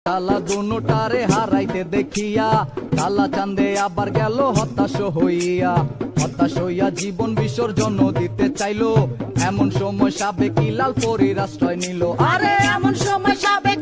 কালা দুটারে হারাইতে দেখিয়া কালা চাঁদে আবার গেল হতাশ হইয়া জীবন বিসর্জন দিতে চাইলো। এমন সময় সাবেক লাল পরীর আশ্রয় নিল। আরে এমন সময় সাবেক